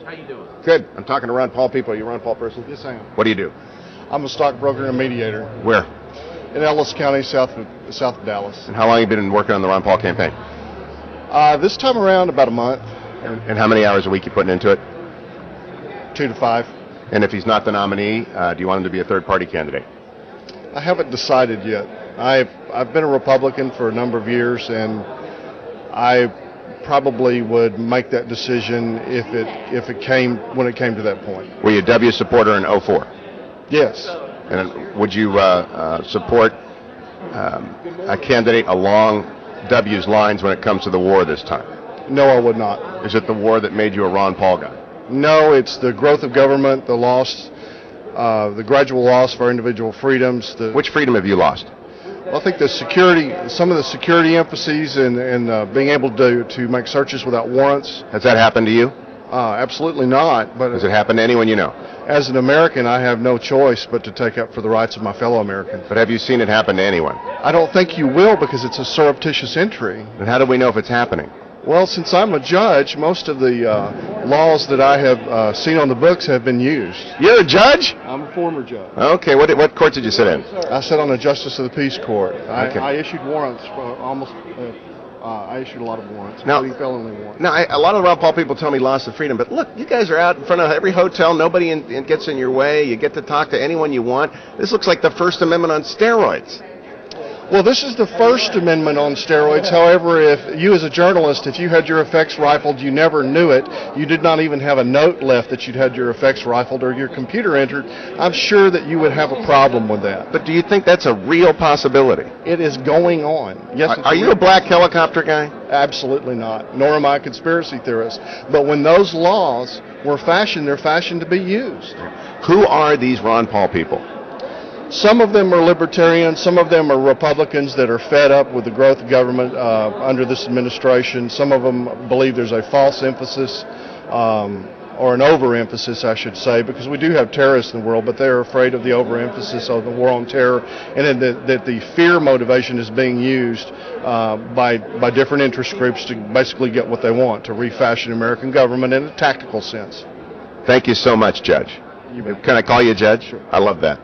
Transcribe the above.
How you doing? Good. I'm talking to Ron Paul people. Are you a Ron Paul person? Yes, I am. What do you do? I'm a stockbroker and mediator Where? in Ellis County, south of Dallas. And how long have you been working on the Ron Paul campaign? This time around, about a month, And how many hours a week you putting into it? 2 to 5. And if he's not the nominee, do you want him to be a third-party candidate? I haven't decided yet. I've been a Republican for a number of years, and I probably would make that decision when it came to that point. Were you a W supporter in '04? Yes. And would you support a candidate along W's lines when it comes to the war this time? No, I would not. Is it the war that made you a Ron Paul guy? No, it's the growth of government, the gradual loss of our individual freedoms. Which freedom have you lost? I think some of the security emphases and being able to make searches without warrants. Has that happened to you? Absolutely not. But Has it happened to anyone you know? as an American, I have no choice but to take up for the rights of my fellow Americans. But have you seen it happen to anyone? I don't think you will, because it's a surreptitious entry. And how do we know if it's happening? Well, since I'm a judge, most of the laws that I have seen on the books have been used. You're a judge? I'm a former judge. Okay, what court did you sit in? I sat on the Justice of the Peace Court. Okay. I issued warrants for I issued a lot of warrants, Now- including felony warrants. Now, a lot of the Ron Paul people tell me loss of freedom, but look, you guys are out in front of every hotel. Nobody gets in your way. You get to talk to anyone you want. This looks like the First Amendment on steroids. Well, this is the First Amendment on steroids. However, if you as a journalist, if you had your effects rifled, you never knew it, you did not even have a note left that you'd had your effects rifled or your computer entered, I'm sure that you would have a problem with that. But do you think that's a real possibility? It is going on. Yes. it's Are you a black helicopter guy? Absolutely not. Nor am I a conspiracy theorist. But when those laws were fashioned, they're fashioned to be used. Who are these Ron Paul people? Some of them are libertarians. Some of them are Republicans that are fed up with the growth of government under this administration. Some of them believe there's a false emphasis or an overemphasis, I should say, because we do have terrorists in the world, but they're afraid of the overemphasis of the war on terror, and that the fear motivation is being used by different interest groups to basically get what they want, to refashion American government in a tactical sense. Thank you so much, Judge. Can I call you Judge? Sure. I love that.